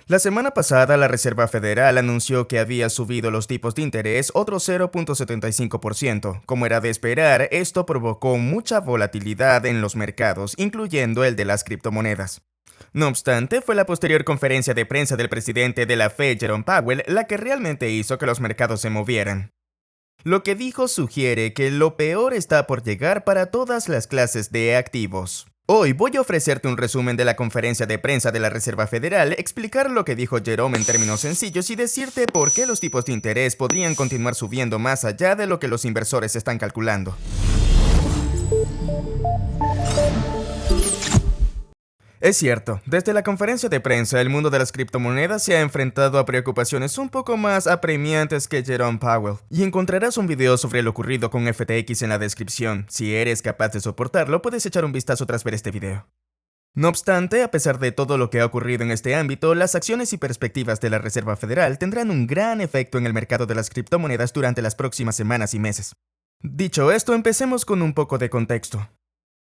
La semana pasada, la Reserva Federal anunció que había subido los tipos de interés otro 0.75%. Como era de esperar, esto provocó mucha volatilidad en los mercados, incluyendo el de las criptomonedas. No obstante, fue la posterior conferencia de prensa del presidente de la Fed, Jerome Powell, la que realmente hizo que los mercados se movieran. Lo que dijo sugiere que lo peor está por llegar para todas las clases de activos. Hoy voy a ofrecerte un resumen de la conferencia de prensa de la Reserva Federal, explicar lo que dijo Jerome en términos sencillos y decirte por qué los tipos de interés podrían continuar subiendo más allá de lo que los inversores están calculando. Es cierto, desde la conferencia de prensa, el mundo de las criptomonedas se ha enfrentado a preocupaciones un poco más apremiantes que Jerome Powell, y encontrarás un video sobre lo ocurrido con FTX en la descripción. Si eres capaz de soportarlo, puedes echar un vistazo tras ver este video. No obstante, a pesar de todo lo que ha ocurrido en este ámbito, las acciones y perspectivas de la Reserva Federal tendrán un gran efecto en el mercado de las criptomonedas durante las próximas semanas y meses. Dicho esto, empecemos con un poco de contexto.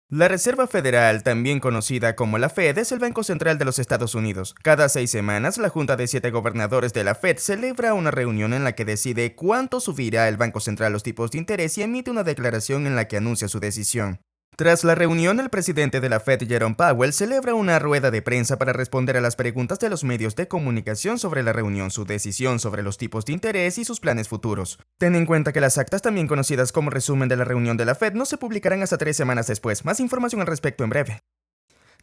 La Reserva Federal, también conocida como la Fed, es el Banco Central de los Estados Unidos. Cada 6 semanas, la Junta de 7 gobernadores de la Fed celebra una reunión en la que decide cuánto subirá el Banco Central los tipos de interés y emite una declaración en la que anuncia su decisión. Tras la reunión, el presidente de la Fed, Jerome Powell, celebra una rueda de prensa para responder a las preguntas de los medios de comunicación sobre la reunión, su decisión sobre los tipos de interés y sus planes futuros. Ten en cuenta que las actas, también conocidas como resumen de la reunión de la Fed, no se publicarán hasta 3 semanas después. Más información al respecto en breve.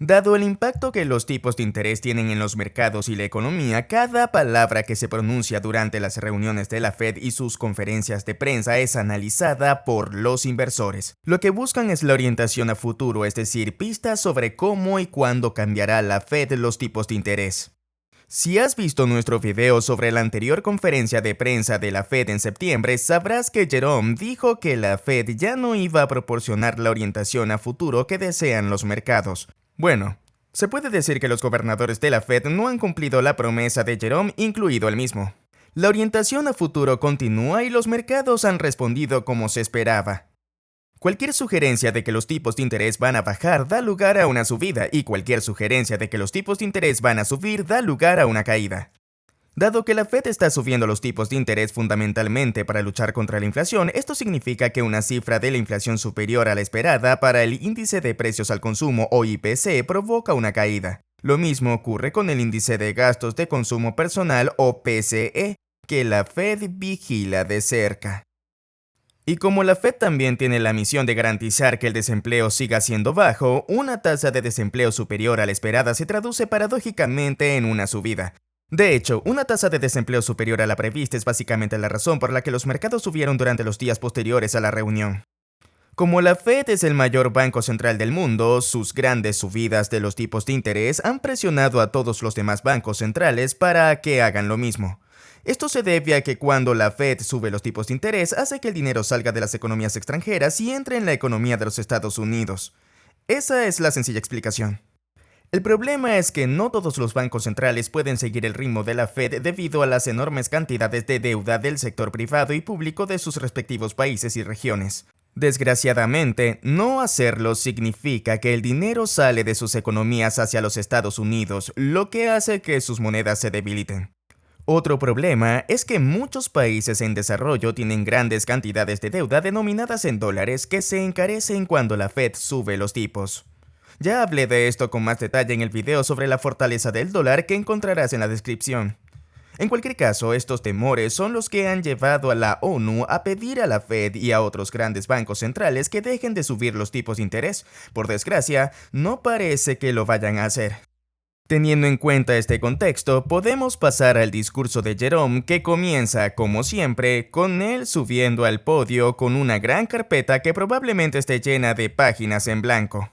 Dado el impacto que los tipos de interés tienen en los mercados y la economía, cada palabra que se pronuncia durante las reuniones de la Fed y sus conferencias de prensa es analizada por los inversores. Lo que buscan es la orientación a futuro, es decir, pistas sobre cómo y cuándo cambiará la Fed los tipos de interés. Si has visto nuestro video sobre la anterior conferencia de prensa de la Fed en septiembre, sabrás que Jerome dijo que la Fed ya no iba a proporcionar la orientación a futuro que desean los mercados. Bueno, se puede decir que los gobernadores de la Fed no han cumplido la promesa de Jerome, incluido el mismo. La orientación a futuro continúa y los mercados han respondido como se esperaba. Cualquier sugerencia de que los tipos de interés van a bajar da lugar a una subida, y cualquier sugerencia de que los tipos de interés van a subir da lugar a una caída. Dado que la Fed está subiendo los tipos de interés fundamentalmente para luchar contra la inflación, esto significa que una cifra de la inflación superior a la esperada para el índice de precios al consumo o IPC provoca una caída. Lo mismo ocurre con el índice de gastos de consumo personal o PCE, que la Fed vigila de cerca. Y como la Fed también tiene la misión de garantizar que el desempleo siga siendo bajo, una tasa de desempleo superior a la esperada se traduce paradójicamente en una subida. De hecho, una tasa de desempleo superior a la prevista es básicamente la razón por la que los mercados subieron durante los días posteriores a la reunión. Como la Fed es el mayor banco central del mundo, sus grandes subidas de los tipos de interés han presionado a todos los demás bancos centrales para que hagan lo mismo. Esto se debe a que cuando la Fed sube los tipos de interés, hace que el dinero salga de las economías extranjeras y entre en la economía de los Estados Unidos. Esa es la sencilla explicación. El problema es que no todos los bancos centrales pueden seguir el ritmo de la Fed debido a las enormes cantidades de deuda del sector privado y público de sus respectivos países y regiones. Desgraciadamente, no hacerlo significa que el dinero sale de sus economías hacia los Estados Unidos, lo que hace que sus monedas se debiliten. Otro problema es que muchos países en desarrollo tienen grandes cantidades de deuda denominadas en dólares que se encarecen cuando la Fed sube los tipos. Ya hablé de esto con más detalle en el video sobre la fortaleza del dólar que encontrarás en la descripción. En cualquier caso, estos temores son los que han llevado a la ONU a pedir a la Fed y a otros grandes bancos centrales que dejen de subir los tipos de interés. Por desgracia, no parece que lo vayan a hacer. Teniendo en cuenta este contexto, podemos pasar al discurso de Jerome, que comienza, como siempre, con él subiendo al podio con una gran carpeta que probablemente esté llena de páginas en blanco.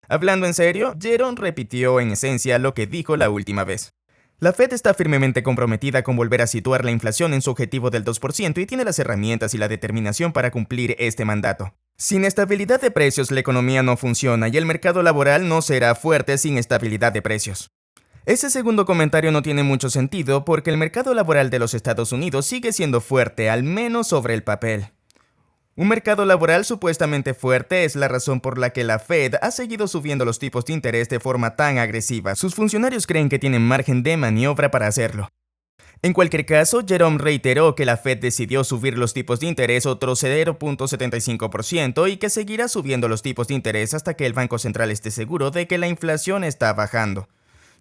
Hablando en serio, Jerome repitió en esencia lo que dijo la última vez. La Fed está firmemente comprometida con volver a situar la inflación en su objetivo del 2% y tiene las herramientas y la determinación para cumplir este mandato. Sin estabilidad de precios, la economía no funciona y el mercado laboral no será fuerte sin estabilidad de precios. Ese segundo comentario no tiene mucho sentido porque el mercado laboral de los Estados Unidos sigue siendo fuerte, al menos sobre el papel. Un mercado laboral supuestamente fuerte es la razón por la que la Fed ha seguido subiendo los tipos de interés de forma tan agresiva. Sus funcionarios creen que tienen margen de maniobra para hacerlo. En cualquier caso, Jerome reiteró que la Fed decidió subir los tipos de interés otro 0.75% y que seguirá subiendo los tipos de interés hasta que el Banco Central esté seguro de que la inflación está bajando.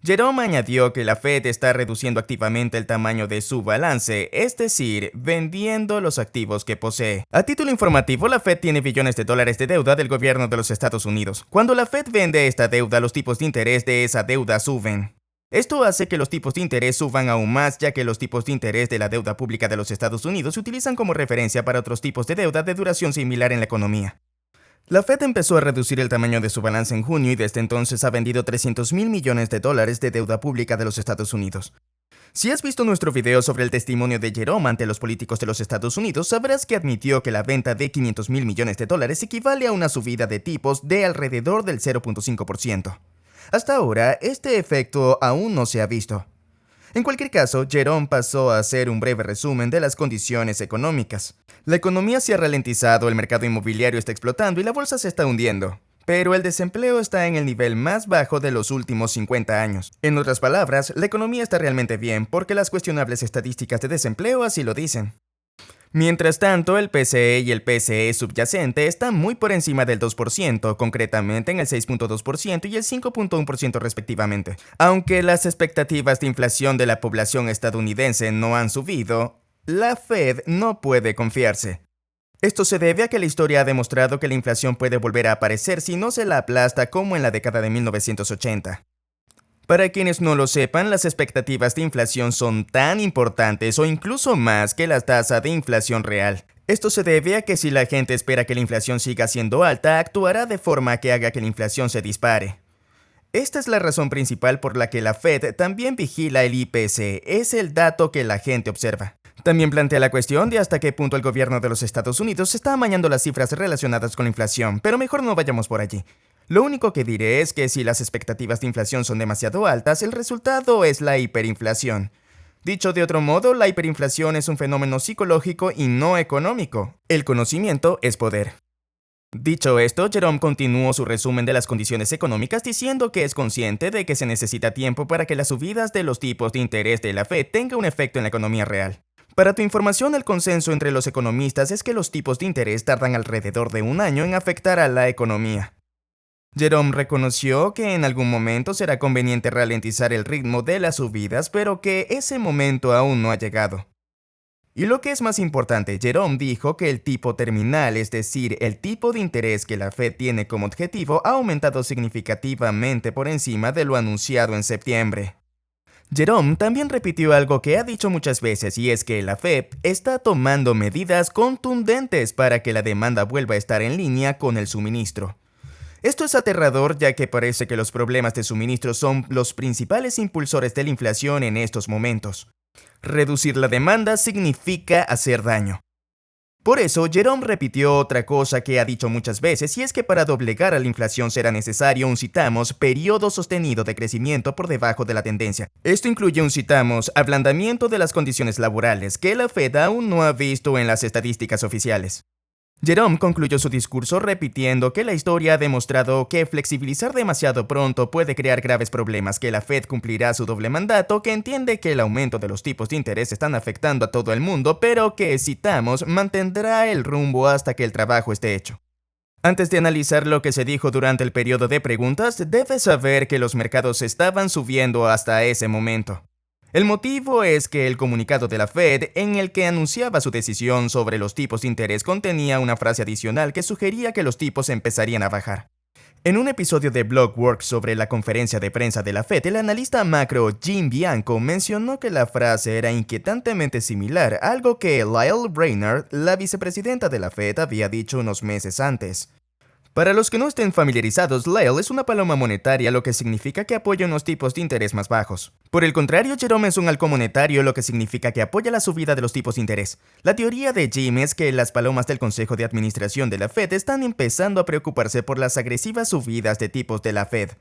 Jerome añadió que la Fed está reduciendo activamente el tamaño de su balance, es decir, vendiendo los activos que posee. A título informativo, la Fed tiene billones de dólares de deuda del gobierno de los Estados Unidos. Cuando la Fed vende esta deuda, los tipos de interés de esa deuda suben. Esto hace que los tipos de interés suban aún más, ya que los tipos de interés de la deuda pública de los Estados Unidos se utilizan como referencia para otros tipos de deuda de duración similar en la economía. La Fed empezó a reducir el tamaño de su balance en junio y desde entonces ha vendido $300 mil millones de deuda pública de los Estados Unidos. Si has visto nuestro video sobre el testimonio de Jerome ante los políticos de los Estados Unidos, sabrás que admitió que la venta de $500 mil millones equivale a una subida de tipos de alrededor del 0.5%. Hasta ahora, este efecto aún no se ha visto. En cualquier caso, Jerome pasó a hacer un breve resumen de las condiciones económicas. La economía se ha ralentizado, el mercado inmobiliario está explotando y la bolsa se está hundiendo. Pero el desempleo está en el nivel más bajo de los últimos 50 años. En otras palabras, la economía está realmente bien porque las cuestionables estadísticas de desempleo así lo dicen. Mientras tanto, el PCE y el PCE subyacente están muy por encima del 2%, concretamente en el 6.2% y el 5.1% respectivamente. Aunque las expectativas de inflación de la población estadounidense no han subido, la Fed no puede confiarse. Esto se debe a que la historia ha demostrado que la inflación puede volver a aparecer si no se la aplasta como en la década de 1980. Para quienes no lo sepan, las expectativas de inflación son tan importantes o incluso más que la tasa de inflación real. Esto se debe a que si la gente espera que la inflación siga siendo alta, actuará de forma que haga que la inflación se dispare. Esta es la razón principal por la que la Fed también vigila el IPC, es el dato que la gente observa. También plantea la cuestión de hasta qué punto el gobierno de los Estados Unidos está amañando las cifras relacionadas con la inflación, pero mejor no vayamos por allí. Lo único que diré es que si las expectativas de inflación son demasiado altas, el resultado es la hiperinflación. Dicho de otro modo, la hiperinflación es un fenómeno psicológico y no económico. El conocimiento es poder. Dicho esto, Jerome continuó su resumen de las condiciones económicas diciendo que es consciente de que se necesita tiempo para que las subidas de los tipos de interés de la Fed tengan un efecto en la economía real. Para tu información, el consenso entre los economistas es que los tipos de interés tardan alrededor de un año en afectar a la economía. Jerome reconoció que en algún momento será conveniente ralentizar el ritmo de las subidas, pero que ese momento aún no ha llegado. Y lo que es más importante, Jerome dijo que el tipo terminal, es decir, el tipo de interés que la Fed tiene como objetivo, ha aumentado significativamente por encima de lo anunciado en septiembre. Jerome también repitió algo que ha dicho muchas veces y es que la Fed está tomando medidas contundentes para que la demanda vuelva a estar en línea con el suministro. Esto es aterrador ya que parece que los problemas de suministro son los principales impulsores de la inflación en estos momentos. Reducir la demanda significa hacer daño. Por eso, Jerome repitió otra cosa que ha dicho muchas veces y es que para doblegar a la inflación será necesario periodo sostenido de crecimiento por debajo de la tendencia. Esto incluye ablandamiento de las condiciones laborales que la Fed aún no ha visto en las estadísticas oficiales. Jerome concluyó su discurso repitiendo que la historia ha demostrado que flexibilizar demasiado pronto puede crear graves problemas, que la Fed cumplirá su doble mandato, que entiende que el aumento de los tipos de interés están afectando a todo el mundo, pero que, mantendrá el rumbo hasta que el trabajo esté hecho. Antes de analizar lo que se dijo durante el periodo de preguntas, debes saber que los mercados estaban subiendo hasta ese momento. El motivo es que el comunicado de la Fed, en el que anunciaba su decisión sobre los tipos de interés, contenía una frase adicional que sugería que los tipos empezarían a bajar. En un episodio de Blockworks sobre la conferencia de prensa de la Fed, el analista macro Jim Bianco mencionó que la frase era inquietantemente similar a algo que Lael Brainerd, la vicepresidenta de la Fed, había dicho unos meses antes. Para los que no estén familiarizados, Lael es una paloma monetaria, lo que significa que apoya unos tipos de interés más bajos. Por el contrario, Jerome es un halcón monetario, lo que significa que apoya la subida de los tipos de interés. La teoría de Jim es que las palomas del Consejo de Administración de la Fed están empezando a preocuparse por las agresivas subidas de tipos de la Fed.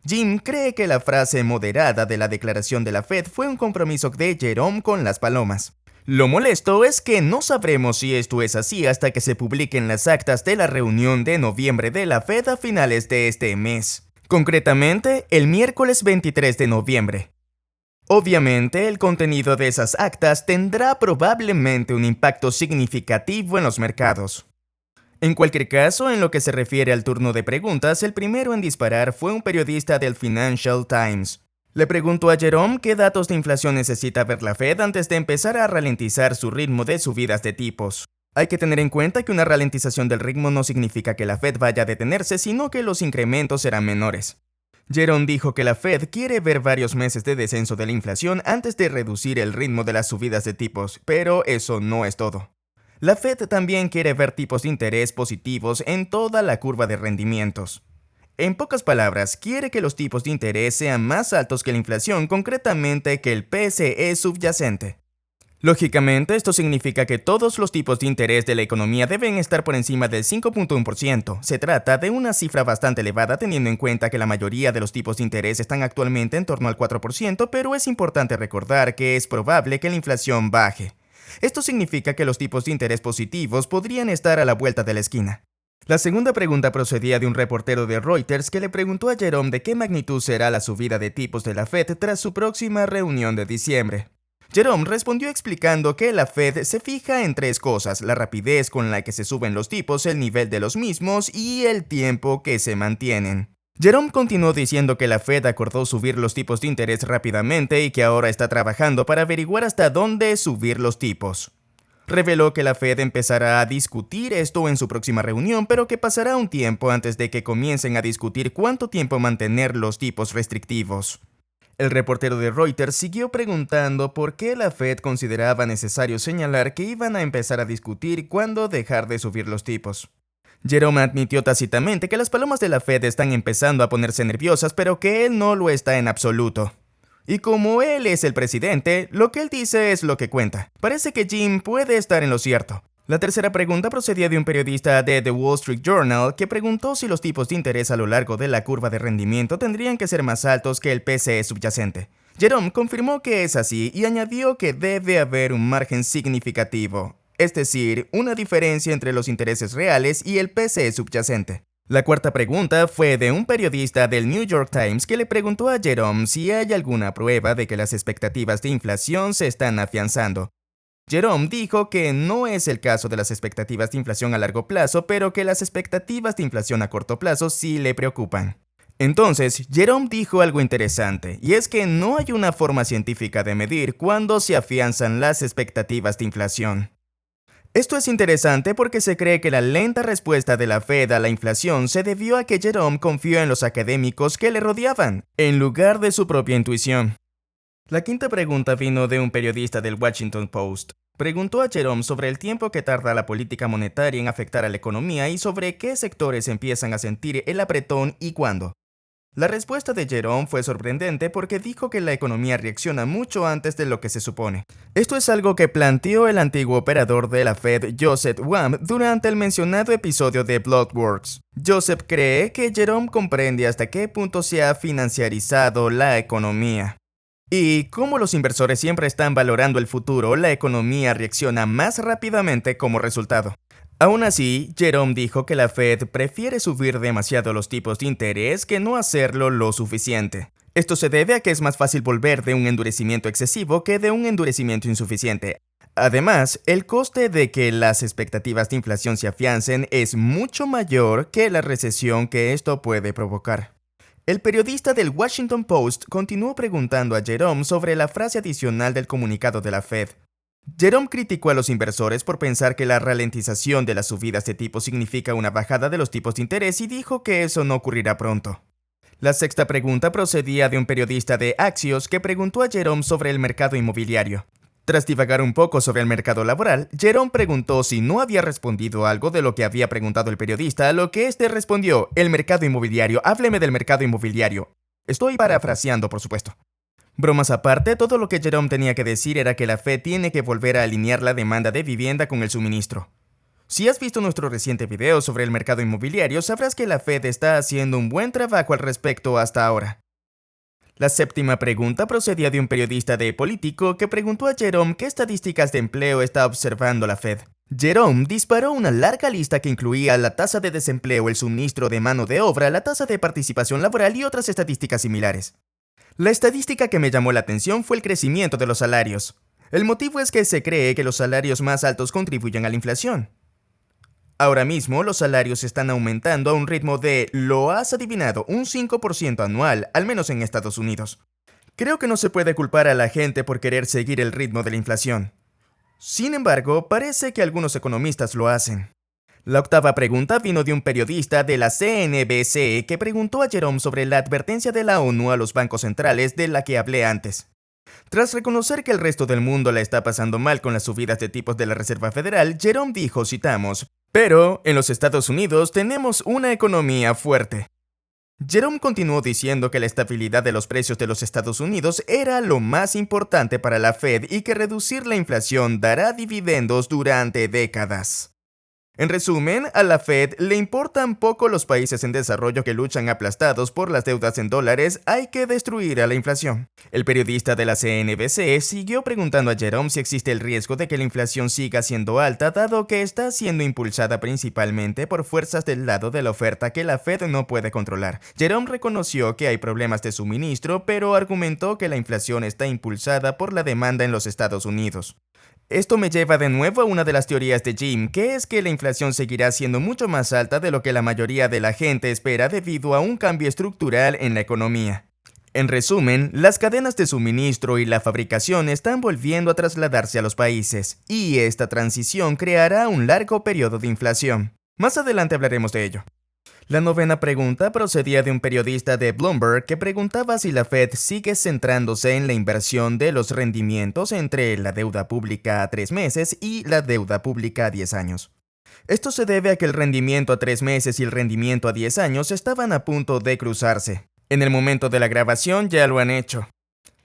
Jim cree que la frase moderada de la declaración de la Fed fue un compromiso de Jerome con las palomas. Lo molesto es que no sabremos si esto es así hasta que se publiquen las actas de la reunión de noviembre de la Fed a finales de este mes. Concretamente, el miércoles 23 de noviembre. Obviamente, el contenido de esas actas tendrá probablemente un impacto significativo en los mercados. En cualquier caso, en lo que se refiere al turno de preguntas, el primero en disparar fue un periodista del Financial Times. Le preguntó a Jerome qué datos de inflación necesita ver la Fed antes de empezar a ralentizar su ritmo de subidas de tipos. Hay que tener en cuenta que una ralentización del ritmo no significa que la Fed vaya a detenerse, sino que los incrementos serán menores. Jerome dijo que la Fed quiere ver varios meses de descenso de la inflación antes de reducir el ritmo de las subidas de tipos, pero eso no es todo. La Fed también quiere ver tipos de interés positivos en toda la curva de rendimientos. En pocas palabras, quiere que los tipos de interés sean más altos que la inflación, concretamente que el PCE subyacente. Lógicamente, esto significa que todos los tipos de interés de la economía deben estar por encima del 5.1%. Se trata de una cifra bastante elevada teniendo en cuenta que la mayoría de los tipos de interés están actualmente en torno al 4%, pero es importante recordar que es probable que la inflación baje. Esto significa que los tipos de interés positivos podrían estar a la vuelta de la esquina. La segunda pregunta procedía de un reportero de Reuters que le preguntó a Jerome de qué magnitud será la subida de tipos de la Fed tras su próxima reunión de diciembre. Jerome respondió explicando que la Fed se fija en tres cosas: la rapidez con la que se suben los tipos, el nivel de los mismos y el tiempo que se mantienen. Jerome continuó diciendo que la Fed acordó subir los tipos de interés rápidamente y que ahora está trabajando para averiguar hasta dónde subir los tipos. Reveló que la Fed empezará a discutir esto en su próxima reunión, pero que pasará un tiempo antes de que comiencen a discutir cuánto tiempo mantener los tipos restrictivos. El reportero de Reuters siguió preguntando por qué la Fed consideraba necesario señalar que iban a empezar a discutir cuándo dejar de subir los tipos. Jerome admitió tácitamente que las palomas de la Fed están empezando a ponerse nerviosas, pero que él no lo está en absoluto. Y como él es el presidente, lo que él dice es lo que cuenta. Parece que Jim puede estar en lo cierto. La tercera pregunta procedía de un periodista de The Wall Street Journal que preguntó si los tipos de interés a lo largo de la curva de rendimiento tendrían que ser más altos que el PCE subyacente. Jerome confirmó que es así y añadió que debe haber un margen significativo, es decir, una diferencia entre los intereses reales y el PCE subyacente. La cuarta pregunta fue de un periodista del New York Times que le preguntó a Jerome si hay alguna prueba de que las expectativas de inflación se están afianzando. Jerome dijo que no es el caso de las expectativas de inflación a largo plazo, pero que las expectativas de inflación a corto plazo sí le preocupan. Entonces, Jerome dijo algo interesante, y es que no hay una forma científica de medir cuándo se afianzan las expectativas de inflación. Esto es interesante porque se cree que la lenta respuesta de la Fed a la inflación se debió a que Jerome confió en los académicos que le rodeaban, en lugar de su propia intuición. La quinta pregunta vino de un periodista del Washington Post. Preguntó a Jerome sobre el tiempo que tarda la política monetaria en afectar a la economía y sobre qué sectores empiezan a sentir el apretón y cuándo. La respuesta de Jerome fue sorprendente porque dijo que la economía reacciona mucho antes de lo que se supone. Esto es algo que planteó el antiguo operador de la Fed, Joseph Wamp, durante el mencionado episodio de Bloodworks. Joseph cree que Jerome comprende hasta qué punto se ha financiarizado la economía. Y como los inversores siempre están valorando el futuro, la economía reacciona más rápidamente como resultado. Aún así, Jerome dijo que la Fed prefiere subir demasiado los tipos de interés que no hacerlo lo suficiente. Esto se debe a que es más fácil volver de un endurecimiento excesivo que de un endurecimiento insuficiente. Además, el coste de que las expectativas de inflación se afiancen es mucho mayor que la recesión que esto puede provocar. El periodista del Washington Post continuó preguntando a Jerome sobre la frase adicional del comunicado de la Fed. Jerome criticó a los inversores por pensar que la ralentización de las subidas de tipos significa una bajada de los tipos de interés y dijo que eso no ocurrirá pronto. La sexta pregunta procedía de un periodista de Axios que preguntó a Jerome sobre el mercado inmobiliario. Tras divagar un poco sobre el mercado laboral, Jerome preguntó si no había respondido algo de lo que había preguntado el periodista, a lo que este respondió: el mercado inmobiliario, hábleme del mercado inmobiliario. Estoy parafraseando, por supuesto. Bromas aparte, todo lo que Jerome tenía que decir era que la Fed tiene que volver a alinear la demanda de vivienda con el suministro. Si has visto nuestro reciente video sobre el mercado inmobiliario, sabrás que la Fed está haciendo un buen trabajo al respecto hasta ahora. La séptima pregunta procedía de un periodista de Político que preguntó a Jerome qué estadísticas de empleo está observando la Fed. Jerome disparó una larga lista que incluía la tasa de desempleo, el suministro de mano de obra, la tasa de participación laboral y otras estadísticas similares. La estadística que me llamó la atención fue el crecimiento de los salarios. El motivo es que se cree que los salarios más altos contribuyen a la inflación. Ahora mismo los salarios están aumentando a un ritmo de, lo has adivinado, un 5% anual, al menos en Estados Unidos. Creo que no se puede culpar a la gente por querer seguir el ritmo de la inflación. Sin embargo, parece que algunos economistas lo hacen. La octava pregunta vino de un periodista de la CNBC que preguntó a Jerome sobre la advertencia de la ONU a los bancos centrales de la que hablé antes. Tras reconocer que el resto del mundo la está pasando mal con las subidas de tipos de la Reserva Federal, Jerome dijo, citamos, pero en los Estados Unidos tenemos una economía fuerte. Jerome continuó diciendo que la estabilidad de los precios de los Estados Unidos era lo más importante para la Fed y que reducir la inflación dará dividendos durante décadas. En resumen, a la Fed le importan poco los países en desarrollo que luchan aplastados por las deudas en dólares, hay que destruir a la inflación. El periodista de la CNBC siguió preguntando a Jerome si existe el riesgo de que la inflación siga siendo alta, dado que está siendo impulsada principalmente por fuerzas del lado de la oferta que la Fed no puede controlar. Jerome reconoció que hay problemas de suministro, pero argumentó que la inflación está impulsada por la demanda en los Estados Unidos. Esto me lleva de nuevo a una de las teorías de Jim, que es que la inflación seguirá siendo mucho más alta de lo que la mayoría de la gente espera debido a un cambio estructural en la economía. En resumen, las cadenas de suministro y la fabricación están volviendo a trasladarse a los países, y esta transición creará un largo periodo de inflación. Más adelante hablaremos de ello. La novena pregunta procedía de un periodista de Bloomberg que preguntaba si la Fed sigue centrándose en la inversión de los rendimientos entre la deuda pública a 3 meses y la deuda pública a 10 años. Esto se debe a que el rendimiento a 3 meses y el rendimiento a 10 años estaban a punto de cruzarse. En el momento de la grabación ya lo han hecho.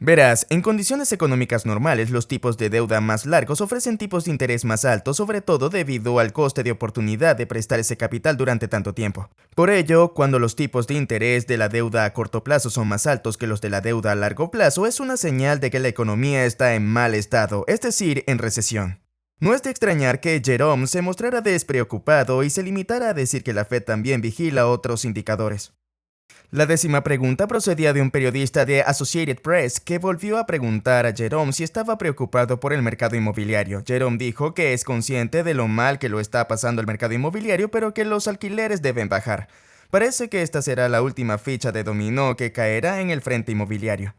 Verás, en condiciones económicas normales, los tipos de deuda más largos ofrecen tipos de interés más altos, sobre todo debido al coste de oportunidad de prestar ese capital durante tanto tiempo. Por ello, cuando los tipos de interés de la deuda a corto plazo son más altos que los de la deuda a largo plazo, es una señal de que la economía está en mal estado, es decir, en recesión. No es de extrañar que Jerome se mostrara despreocupado y se limitara a decir que la Fed también vigila otros indicadores. La décima pregunta procedía de un periodista de Associated Press que volvió a preguntar a Jerome si estaba preocupado por el mercado inmobiliario. Jerome dijo que es consciente de lo mal que lo está pasando el mercado inmobiliario, pero que los alquileres deben bajar. Parece que esta será la última ficha de dominó que caerá en el frente inmobiliario.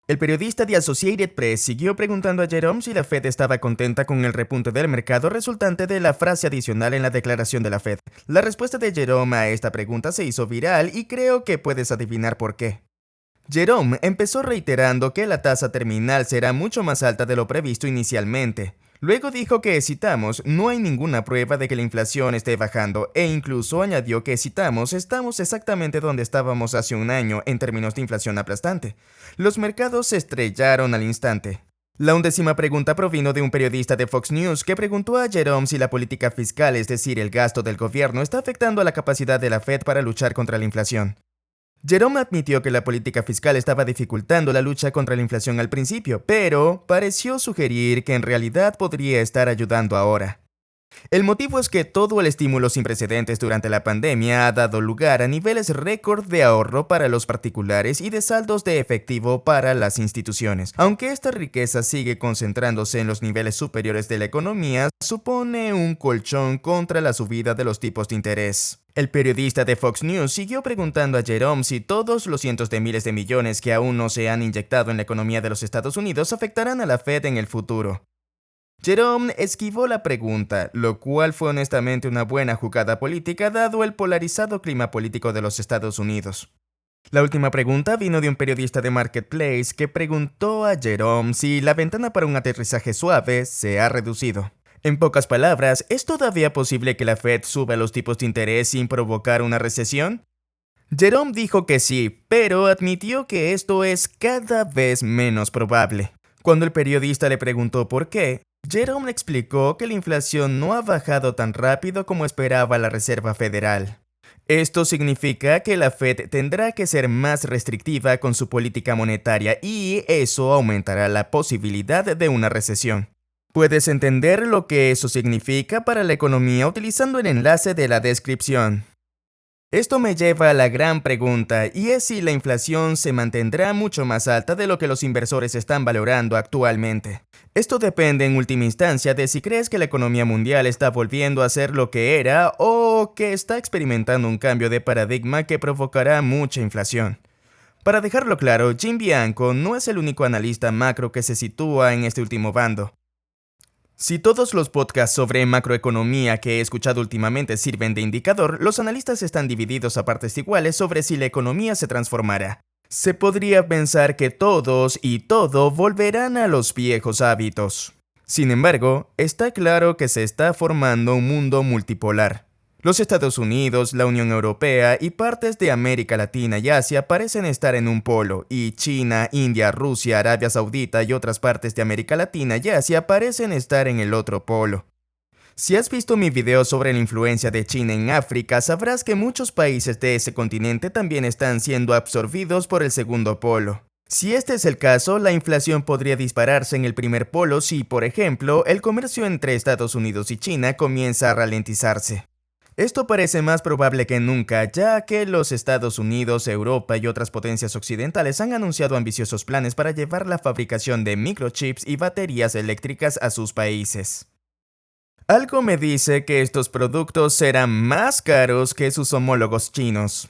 El periodista de Associated Press siguió preguntando a Jerome si la Fed estaba contenta con el repunte del mercado resultante de la frase adicional en la declaración de la Fed. La respuesta de Jerome a esta pregunta se hizo viral y creo que puedes adivinar por qué. Jerome empezó reiterando que la tasa terminal será mucho más alta de lo previsto inicialmente. Luego dijo que, citamos, no hay ninguna prueba de que la inflación esté bajando, e incluso añadió que, citamos, estamos exactamente donde estábamos hace un año en términos de inflación aplastante. Los mercados se estrellaron al instante. La 11ª pregunta provino de un periodista de Fox News que preguntó a Jerome si la política fiscal, es decir, el gasto del gobierno, está afectando a la capacidad de la Fed para luchar contra la inflación. Jerome admitió que la política fiscal estaba dificultando la lucha contra la inflación al principio, pero pareció sugerir que en realidad podría estar ayudando ahora. El motivo es que todo el estímulo sin precedentes durante la pandemia ha dado lugar a niveles récord de ahorro para los particulares y de saldos de efectivo para las instituciones. Aunque esta riqueza sigue concentrándose en los niveles superiores de la economía, supone un colchón contra la subida de los tipos de interés. El periodista de Fox News siguió preguntando a Jerome si todos los cientos de miles de millones que aún no se han inyectado en la economía de los Estados Unidos afectarán a la Fed en el futuro. Jerome esquivó la pregunta, lo cual fue honestamente una buena jugada política dado el polarizado clima político de los Estados Unidos. La última pregunta vino de un periodista de Marketplace que preguntó a Jerome si la ventana para un aterrizaje suave se ha reducido. En pocas palabras, ¿es todavía posible que la Fed suba los tipos de interés sin provocar una recesión? Jerome dijo que sí, pero admitió que esto es cada vez menos probable. Cuando el periodista le preguntó por qué, Jerome explicó que la inflación no ha bajado tan rápido como esperaba la Reserva Federal. Esto significa que la Fed tendrá que ser más restrictiva con su política monetaria y eso aumentará la posibilidad de una recesión. Puedes entender lo que eso significa para la economía utilizando el enlace de la descripción. Esto me lleva a la gran pregunta, y es si la inflación se mantendrá mucho más alta de lo que los inversores están valorando actualmente. Esto depende en última instancia de si crees que la economía mundial está volviendo a ser lo que era o que está experimentando un cambio de paradigma que provocará mucha inflación. Para dejarlo claro, Jim Bianco no es el único analista macro que se sitúa en este último bando. Si todos los podcasts sobre macroeconomía que he escuchado últimamente sirven de indicador, los analistas están divididos a partes iguales sobre si la economía se transformará. Se podría pensar que todos y todo volverán a los viejos hábitos. Sin embargo, está claro que se está formando un mundo multipolar. Los Estados Unidos, la Unión Europea y partes de América Latina y Asia parecen estar en un polo, y China, India, Rusia, Arabia Saudita y otras partes de América Latina y Asia parecen estar en el otro polo. Si has visto mi video sobre la influencia de China en África, sabrás que muchos países de ese continente también están siendo absorbidos por el segundo polo. Si este es el caso, la inflación podría dispararse en el primer polo si, por ejemplo, el comercio entre Estados Unidos y China comienza a ralentizarse. Esto parece más probable que nunca, ya que los Estados Unidos, Europa y otras potencias occidentales han anunciado ambiciosos planes para llevar la fabricación de microchips y baterías eléctricas a sus países. Algo me dice que estos productos serán más caros que sus homólogos chinos.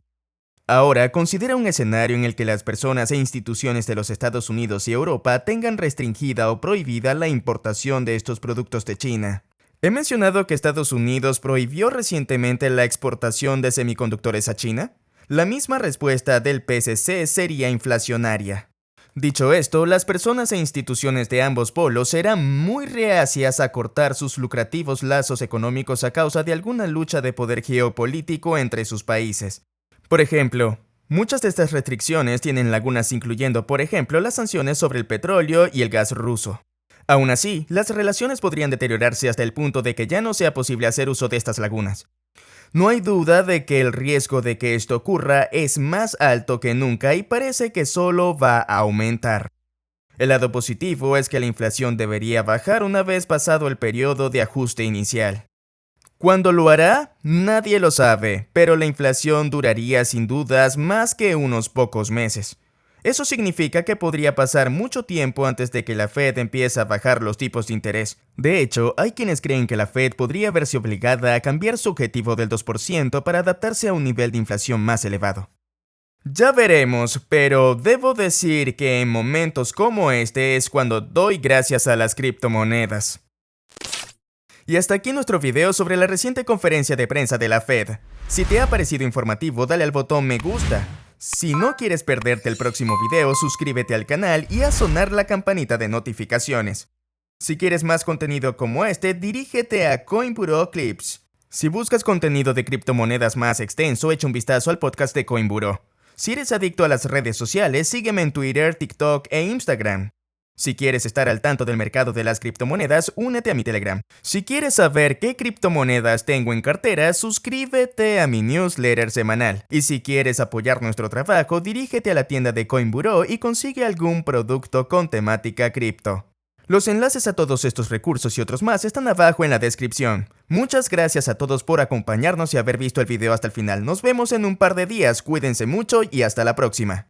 Ahora, considera un escenario en el que las personas e instituciones de los Estados Unidos y Europa tengan restringida o prohibida la importación de estos productos de China. He mencionado que Estados Unidos prohibió recientemente la exportación de semiconductores a China. La misma respuesta del PCC sería inflacionaria. Dicho esto, las personas e instituciones de ambos polos serán muy reacias a cortar sus lucrativos lazos económicos a causa de alguna lucha de poder geopolítico entre sus países. Por ejemplo, muchas de estas restricciones tienen lagunas incluyendo, por ejemplo, las sanciones sobre el petróleo y el gas ruso. Aún así, las relaciones podrían deteriorarse hasta el punto de que ya no sea posible hacer uso de estas lagunas. No hay duda de que el riesgo de que esto ocurra es más alto que nunca y parece que solo va a aumentar. El lado positivo es que la inflación debería bajar una vez pasado el periodo de ajuste inicial. ¿Cuándo lo hará? Nadie lo sabe, pero la inflación duraría sin dudas más que unos pocos meses. Eso significa que podría pasar mucho tiempo antes de que la Fed empiece a bajar los tipos de interés. De hecho, hay quienes creen que la Fed podría verse obligada a cambiar su objetivo del 2% para adaptarse a un nivel de inflación más elevado. Ya veremos, pero debo decir que en momentos como este es cuando doy gracias a las criptomonedas. Y hasta aquí nuestro video sobre la reciente conferencia de prensa de la Fed. Si te ha parecido informativo, dale al botón me gusta. Si no quieres perderte el próximo video, suscríbete al canal y haz sonar la campanita de notificaciones. Si quieres más contenido como este, dirígete a Coinburo Clips. Si buscas contenido de criptomonedas más extenso, echa un vistazo al podcast de Coinburo. Si eres adicto a las redes sociales, sígueme en Twitter, TikTok e Instagram. Si quieres estar al tanto del mercado de las criptomonedas, únete a mi Telegram. Si quieres saber qué criptomonedas tengo en cartera, suscríbete a mi newsletter semanal. Y si quieres apoyar nuestro trabajo, dirígete a la tienda de Coinburo y consigue algún producto con temática cripto. Los enlaces a todos estos recursos y otros más están abajo en la descripción. Muchas gracias a todos por acompañarnos y haber visto el video hasta el final. Nos vemos en un par de días, cuídense mucho y hasta la próxima.